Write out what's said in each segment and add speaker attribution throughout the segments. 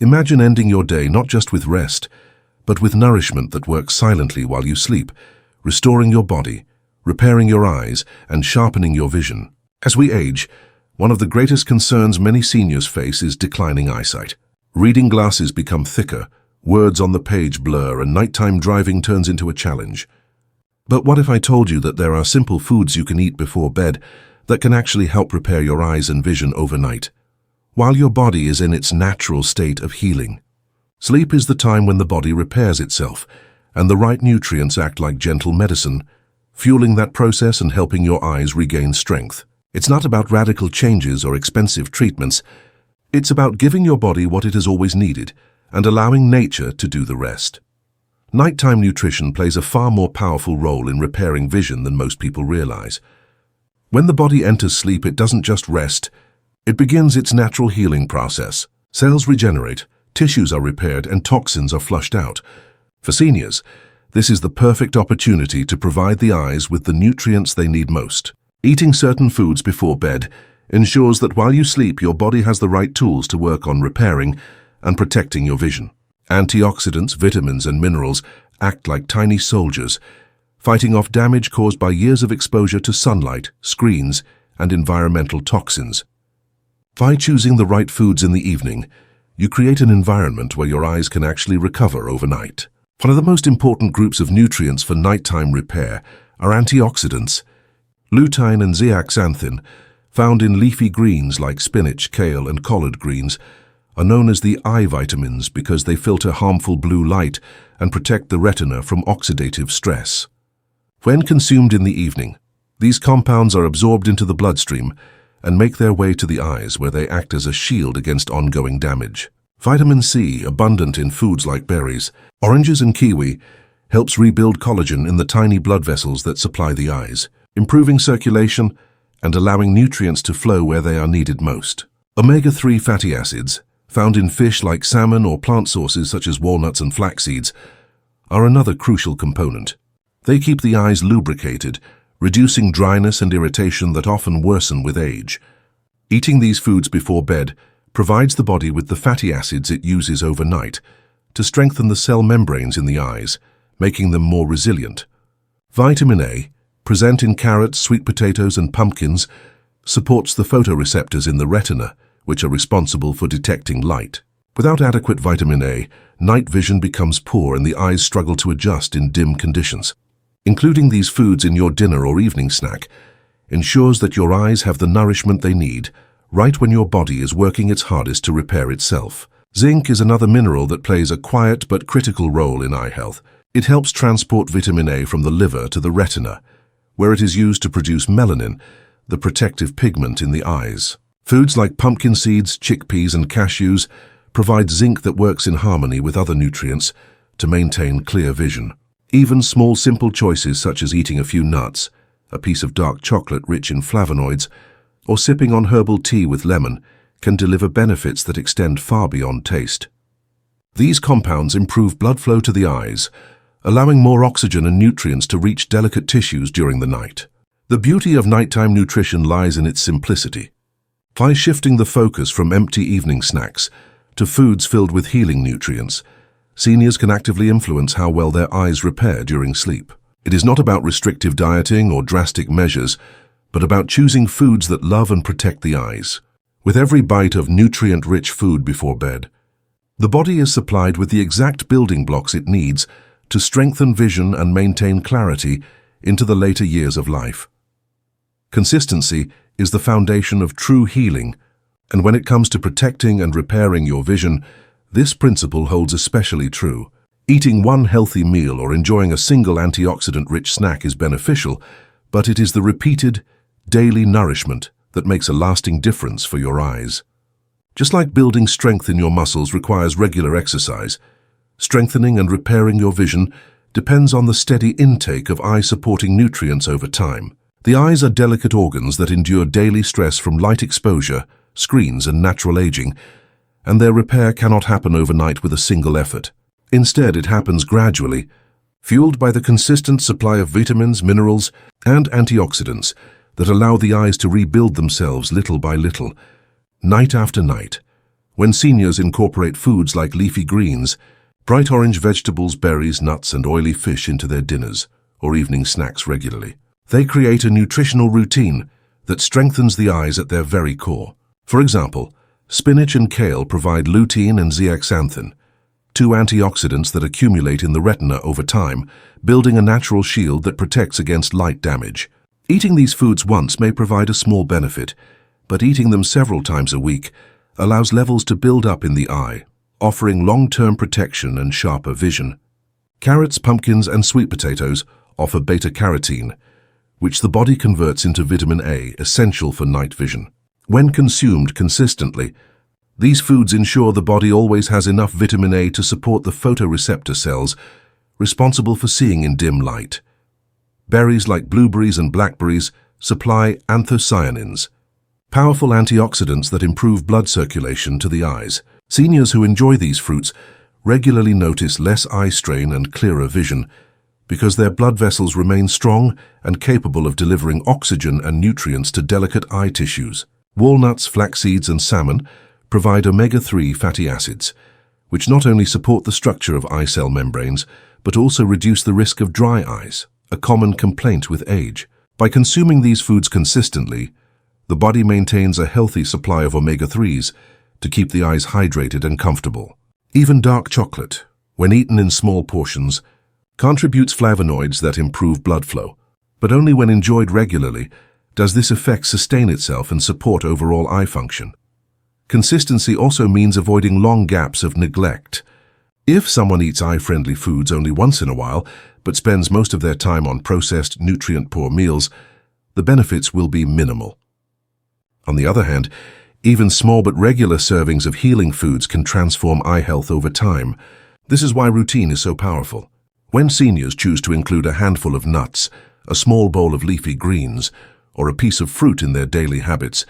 Speaker 1: Imagine ending your day not just with rest, but with nourishment that works silently while you sleep, restoring your body, repairing your eyes, and sharpening your vision. As we age, one of the greatest concerns many seniors face is declining eyesight. Reading glasses become thicker, words on the page blur, and nighttime driving turns into a challenge. But what if I told you that there are simple foods you can eat before bed that can actually help repair your eyes and vision overnight, while your body is in its natural state of healing? Sleep is the time when the body repairs itself, and the right nutrients act like gentle medicine, fueling that process and helping your eyes regain strength. It's not about radical changes or expensive treatments. It's about giving your body what it has always needed and allowing nature to do the rest. Nighttime nutrition plays a far more powerful role in repairing vision than most people realize. When the body enters sleep, it doesn't just rest. It begins its natural healing process. Cells regenerate, tissues are repaired, and toxins are flushed out. For seniors, this is the perfect opportunity to provide the eyes with the nutrients they need most. Eating certain foods before bed ensures that while you sleep, your body has the right tools to work on repairing and protecting your vision. Antioxidants, vitamins, and minerals act like tiny soldiers, fighting off damage caused by years of exposure to sunlight, screens, and environmental toxins. By choosing the right foods in the evening, you create an environment where your eyes can actually recover overnight. One of the most important groups of nutrients for nighttime repair are antioxidants. Lutein and zeaxanthin, found in leafy greens like spinach, kale, and collard greens, are known as the eye vitamins because they filter harmful blue light and protect the retina from oxidative stress. When consumed in the evening, these compounds are absorbed into the bloodstream and make their way to the eyes, where they act as a shield against ongoing damage. Vitamin C, abundant in foods like berries, oranges, and kiwi, helps rebuild collagen in the tiny blood vessels that supply the eyes, improving circulation and allowing nutrients to flow where they are needed most. Omega-3 fatty acids, found in fish like salmon or plant sources such as walnuts and flax seeds, are another crucial component. They keep the eyes lubricated, reducing dryness and irritation that often worsen with age. Eating these foods before bed provides the body with the fatty acids it uses overnight to strengthen the cell membranes in the eyes, making them more resilient. Vitamin A, present in carrots, sweet potatoes, and pumpkins, supports the photoreceptors in the retina, which are responsible for detecting light. Without adequate vitamin A, night vision becomes poor and the eyes struggle to adjust in dim conditions. Including these foods in your dinner or evening snack ensures that your eyes have the nourishment they need right when your body is working its hardest to repair itself. Zinc is another mineral that plays a quiet but critical role in eye health. It helps transport vitamin A from the liver to the retina, where it is used to produce melanin, the protective pigment in the eyes. Foods like pumpkin seeds, chickpeas, and cashews provide zinc that works in harmony with other nutrients to maintain clear vision. Even small, simple choices such as eating a few nuts, a piece of dark chocolate rich in flavonoids, or sipping on herbal tea with lemon can deliver benefits that extend far beyond taste. These compounds improve blood flow to the eyes, allowing more oxygen and nutrients to reach delicate tissues during the night. The beauty of nighttime nutrition lies in its simplicity. By shifting the focus from empty evening snacks to foods filled with healing nutrients, seniors can actively influence how well their eyes repair during sleep. It is not about restrictive dieting or drastic measures, but about choosing foods that love and protect the eyes. With every bite of nutrient-rich food before bed, the body is supplied with the exact building blocks it needs to strengthen vision and maintain clarity into the later years of life. Consistency is the foundation of true healing, and when it comes to protecting and repairing your vision, this principle holds especially true. Eating one healthy meal or enjoying a single antioxidant-rich snack is beneficial, but it is the repeated, daily nourishment that makes a lasting difference for your eyes. Just like building strength in your muscles requires regular exercise, strengthening and repairing your vision depends on the steady intake of eye-supporting nutrients over time. The eyes are delicate organs that endure daily stress from light exposure, screens, and natural aging, and their repair cannot happen overnight with a single effort. Instead, it happens gradually, fueled by the consistent supply of vitamins, minerals, and antioxidants that allow the eyes to rebuild themselves little by little, night after night, When seniors incorporate foods like leafy greens, bright orange vegetables, berries, nuts, and oily fish into their dinners or evening snacks regularly, they create a nutritional routine that strengthens the eyes at their very core. For example, spinach and kale provide lutein and zeaxanthin, two antioxidants that accumulate in the retina over time, building a natural shield that protects against light damage. Eating these foods once may provide a small benefit, but eating them several times a week allows levels to build up in the eye, offering long-term protection and sharper vision. Carrots, pumpkins, and sweet potatoes offer beta-carotene, which the body converts into vitamin A, essential for night vision. When consumed consistently, these foods ensure the body always has enough vitamin A to support the photoreceptor cells responsible for seeing in dim light. Berries like blueberries and blackberries supply anthocyanins, powerful antioxidants that improve blood circulation to the eyes. Seniors who enjoy these fruits regularly notice less eye strain and clearer vision because their blood vessels remain strong and capable of delivering oxygen and nutrients to delicate eye tissues. Walnuts, flax seeds, and salmon provide omega-3 fatty acids, which not only support the structure of eye cell membranes, but also reduce the risk of dry eyes, a common complaint with age. By consuming these foods consistently, the body maintains a healthy supply of omega-3s to keep the eyes hydrated and comfortable. Even dark chocolate, when eaten in small portions, contributes flavonoids that improve blood flow, but only when enjoyed regularly does this effect sustain itself and support overall eye function. Consistency also means avoiding long gaps of neglect. If someone eats eye-friendly foods only once in a while, but spends most of their time on processed, nutrient-poor meals, the benefits will be minimal. On the other hand, even small but regular servings of healing foods can transform eye health over time. This is why routine is so powerful. When seniors choose to include a handful of nuts, a small bowl of leafy greens, or a piece of fruit in their daily habits,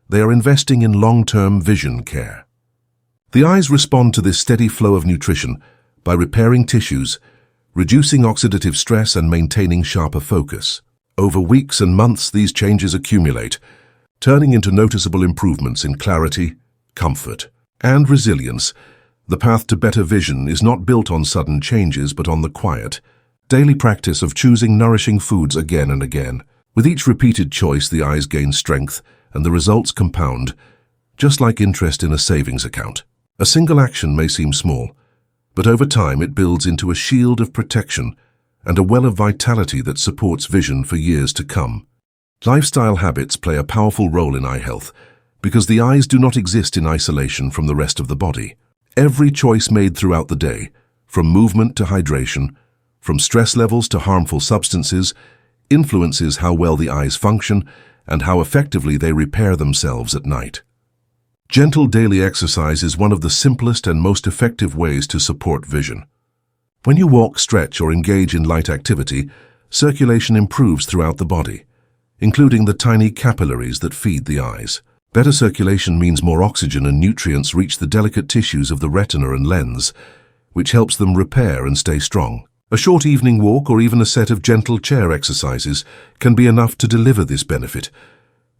Speaker 1: they are investing in long-term vision care. The eyes respond to this steady flow of nutrition by repairing tissues, reducing oxidative stress, and maintaining sharper focus. Over weeks and months, these changes accumulate, turning into noticeable improvements in clarity, comfort, and resilience. The path to better vision is not built on sudden changes, but on the quiet, daily practice of choosing nourishing foods again and again. With each repeated choice, the eyes gain strength, and the results compound, just like interest in a savings account. A single action may seem small, but over time it builds into a shield of protection and a well of vitality that supports vision for years to come. Lifestyle habits play a powerful role in eye health because the eyes do not exist in isolation from the rest of the body. Every choice made throughout the day, from movement to hydration, from stress levels to harmful substances, influences how well the eyes function and how effectively they repair themselves at night. Gentle daily exercise is one of the simplest and most effective ways to support vision. When you walk, stretch, or engage in light activity, circulation improves throughout the body, including the tiny capillaries that feed the eyes. Better circulation means more oxygen and nutrients reach the delicate tissues of the retina and lens, which helps them repair and stay strong. A short evening walk or even a set of gentle chair exercises can be enough to deliver this benefit,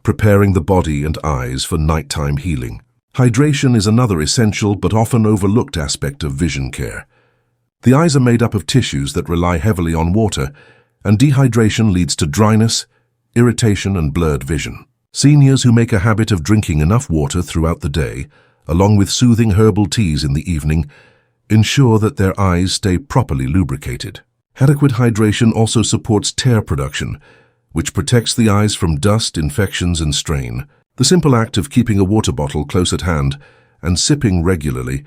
Speaker 1: preparing the body and eyes for nighttime healing. Hydration is another essential but often overlooked aspect of vision care. The eyes are made up of tissues that rely heavily on water, and dehydration leads to dryness, irritation, and blurred vision. Seniors who make a habit of drinking enough water throughout the day, along with soothing herbal teas in the evening, ensure that their eyes stay properly lubricated. Adequate hydration also supports tear production, which protects the eyes from dust, infections, and strain. The simple act of keeping a water bottle close at hand and sipping regularly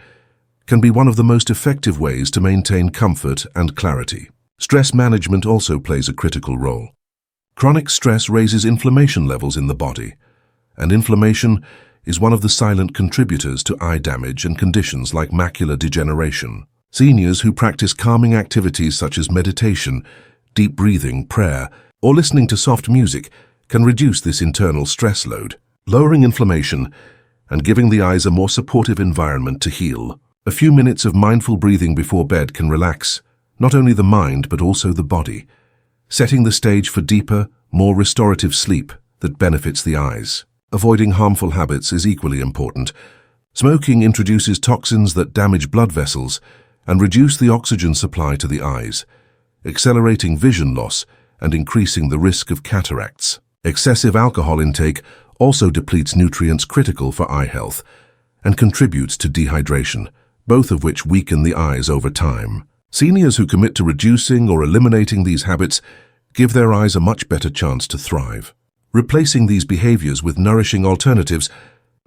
Speaker 1: can be one of the most effective ways to maintain comfort and clarity. Stress management also plays a critical role. Chronic stress raises inflammation levels in the body, and inflammation is one of the silent contributors to eye damage and conditions like macular degeneration. Seniors who practice calming activities such as meditation, deep breathing, prayer, or listening to soft music can reduce this internal stress load, lowering inflammation and giving the eyes a more supportive environment to heal. A few minutes of mindful breathing before bed can relax not only the mind but also the body, setting the stage for deeper, more restorative sleep that benefits the eyes. Avoiding harmful habits is equally important. Smoking introduces toxins that damage blood vessels and reduce the oxygen supply to the eyes, accelerating vision loss and increasing the risk of cataracts. Excessive alcohol intake also depletes nutrients critical for eye health and contributes to dehydration, both of which weaken the eyes over time. Seniors who commit to reducing or eliminating these habits give their eyes a much better chance to thrive. Replacing these behaviors with nourishing alternatives,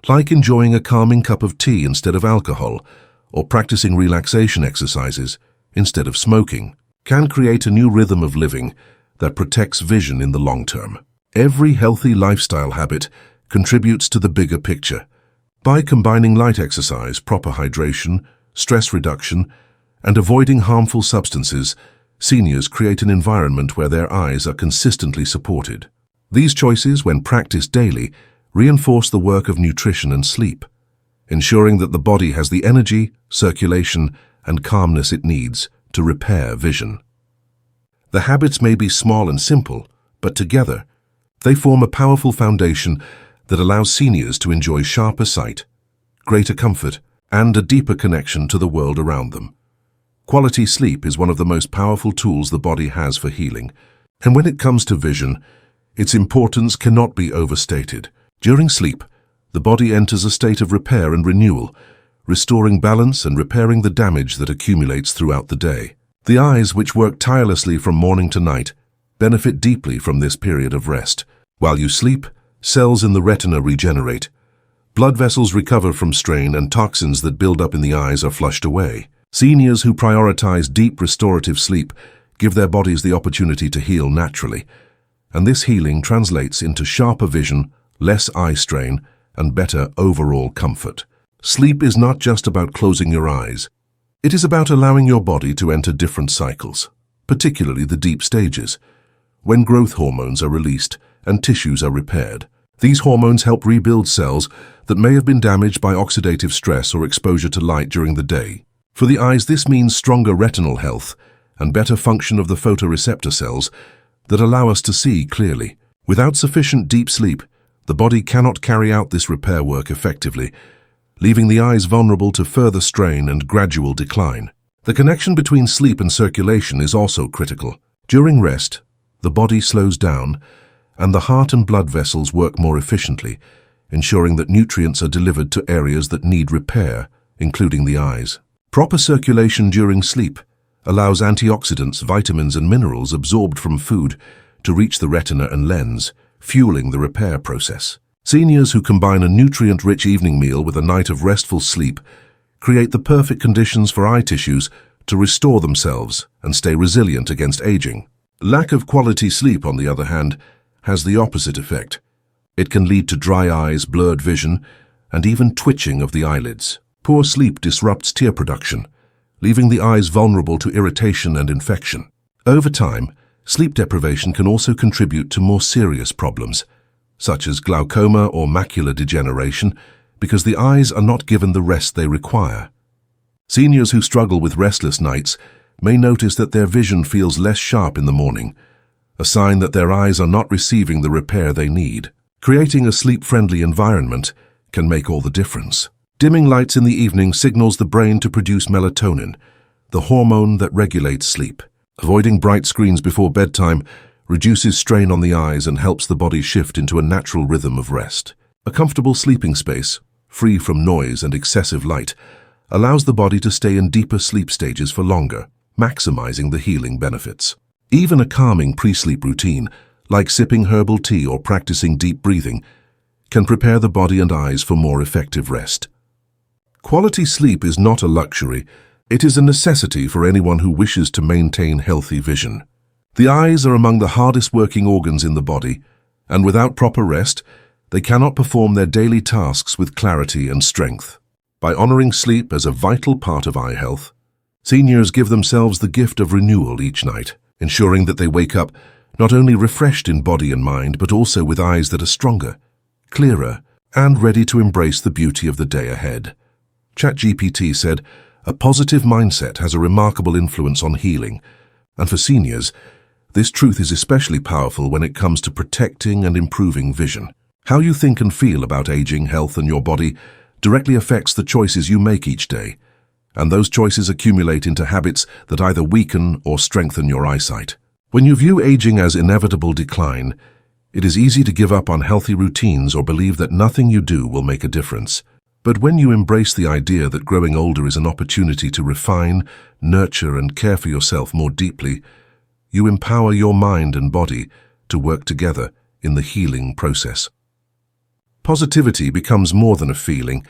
Speaker 1: like enjoying a calming cup of tea instead of alcohol, or practicing relaxation exercises instead of smoking, can create a new rhythm of living that protects vision in the long term. Every healthy lifestyle habit contributes to the bigger picture. By combining light exercise, proper hydration, stress reduction, and avoiding harmful substances, seniors create an environment where their eyes are consistently supported. These choices, when practiced daily, reinforce the work of nutrition and sleep, ensuring that the body has the energy, circulation, and calmness it needs to repair vision. The habits may be small and simple, but together, they form a powerful foundation that allows seniors to enjoy sharper sight, greater comfort, and a deeper connection to the world around them. Quality sleep is one of the most powerful tools the body has for healing, and when it comes to vision, its importance cannot be overstated. During sleep, the body enters a state of repair and renewal, restoring balance and repairing the damage that accumulates throughout the day. The eyes, which work tirelessly from morning to night, benefit deeply from this period of rest. While you sleep, cells in the retina regenerate. Blood vessels recover from strain, and toxins that build up in the eyes are flushed away. Seniors who prioritize deep restorative sleep give their bodies the opportunity to heal naturally, and this healing translates into sharper vision, less eye strain, and better overall comfort. Sleep is not just about closing your eyes. It is about allowing your body to enter different cycles, particularly the deep stages, when growth hormones are released and tissues are repaired. These hormones help rebuild cells that may have been damaged by oxidative stress or exposure to light during the day. For the eyes, this means stronger retinal health and better function of the photoreceptor cells that allow us to see clearly. Without sufficient deep sleep, the body cannot carry out this repair work effectively, leaving the eyes vulnerable to further strain and gradual decline. The connection between sleep and circulation is also critical. During rest, the body slows down, and the heart and blood vessels work more efficiently, ensuring that nutrients are delivered to areas that need repair, including the eyes. Proper circulation during sleep allows antioxidants, vitamins, and minerals absorbed from food to reach the retina and lens, fueling the repair process. Seniors who combine a nutrient-rich evening meal with a night of restful sleep create the perfect conditions for eye tissues to restore themselves and stay resilient against aging. Lack of quality sleep, on the other hand, has the opposite effect. It can lead to dry eyes, blurred vision, and even twitching of the eyelids. Poor sleep disrupts tear production, leaving the eyes vulnerable to irritation and infection. Over time, sleep deprivation can also contribute to more serious problems, such as glaucoma or macular degeneration, because the eyes are not given the rest they require. Seniors who struggle with restless nights may notice that their vision feels less sharp in the morning, a sign that their eyes are not receiving the repair they need. Creating a sleep-friendly environment can make all the difference. Dimming lights in the evening signals the brain to produce melatonin, the hormone that regulates sleep. Avoiding bright screens before bedtime reduces strain on the eyes and helps the body shift into a natural rhythm of rest. A comfortable sleeping space, free from noise and excessive light, allows the body to stay in deeper sleep stages for longer, maximizing the healing benefits. Even a calming pre-sleep routine, like sipping herbal tea or practicing deep breathing, can prepare the body and eyes for more effective rest. Quality sleep is not a luxury, it is a necessity for anyone who wishes to maintain healthy vision. The eyes are among the hardest working organs in the body, and without proper rest, they cannot perform their daily tasks with clarity and strength. By honoring sleep as a vital part of eye health, seniors give themselves the gift of renewal each night, ensuring that they wake up not only refreshed in body and mind, but also with eyes that are stronger, clearer, and ready to embrace the beauty of the day ahead. ChatGPT said, "A positive mindset has a remarkable influence on healing, and for seniors, this truth is especially powerful when it comes to protecting and improving vision." How you think and feel about aging, health, and your body directly affects the choices you make each day, and those choices accumulate into habits that either weaken or strengthen your eyesight. When you view aging as inevitable decline, it is easy to give up on healthy routines or believe that nothing you do will make a difference. But when you embrace the idea that growing older is an opportunity to refine, nurture, and care for yourself more deeply, you empower your mind and body to work together in the healing process. Positivity becomes more than a feeling.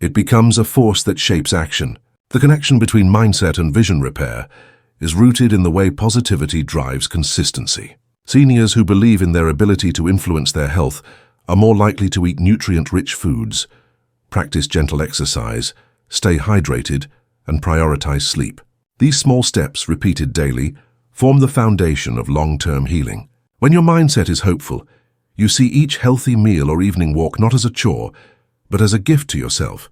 Speaker 1: It becomes a force that shapes action. The connection between mindset and vision repair is rooted in the way positivity drives consistency. Seniors who believe in their ability to influence their health are more likely to eat nutrient-rich foods, practice gentle exercise, stay hydrated, and prioritize sleep. These small steps, repeated daily, form the foundation of long-term healing. When your mindset is hopeful, you see each healthy meal or evening walk not as a chore, but as a gift to yourself,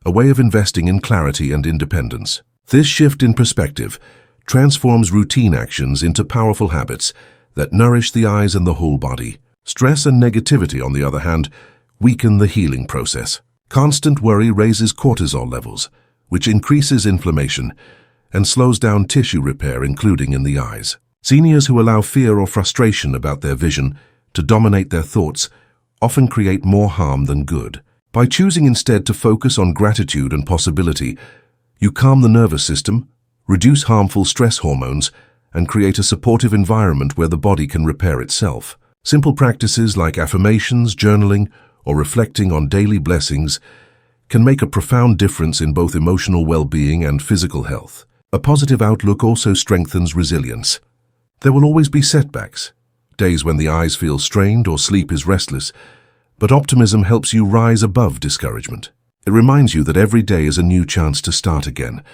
Speaker 1: a way of investing in clarity and independence. This shift in perspective transforms routine actions into powerful habits that nourish the eyes and the whole body. Stress and negativity, on the other hand, weaken the healing process. Constant worry raises cortisol levels, which increases inflammation and slows down tissue repair, including in the eyes. Seniors who allow fear or frustration about their vision to dominate their thoughts often create more harm than good. By choosing instead to focus on gratitude and possibility, you calm the nervous system, reduce harmful stress hormones, and create a supportive environment where the body can repair itself. Simple practices like affirmations, journaling, or reflecting on daily blessings can make a profound difference in both emotional well-being and physical health. A positive outlook also strengthens resilience. There will always be setbacks, days when the eyes feel strained or sleep is restless, but optimism helps you rise above discouragement. It reminds you that every day is a new chance to start again,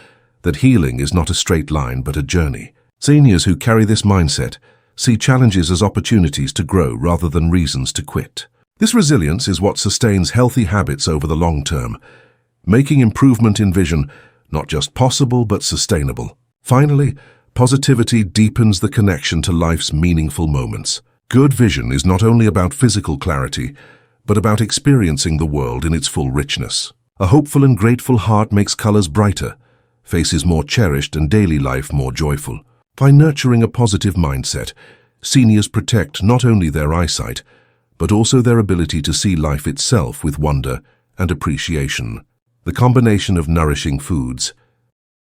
Speaker 1: that healing is not a straight line but a journey. Seniors who carry this mindset see challenges as opportunities to grow rather than reasons to quit. This resilience is what sustains healthy habits over the long term, making improvement in vision not just possible but sustainable. Finally, positivity deepens the connection to life's meaningful moments. Good vision is not only about physical clarity, but about experiencing the world in its full richness. A hopeful and grateful heart makes colors brighter, faces more cherished, and daily life more joyful. By nurturing a positive mindset, seniors protect not only their eyesight, but also their ability to see life itself with wonder and appreciation. The combination of nourishing foods,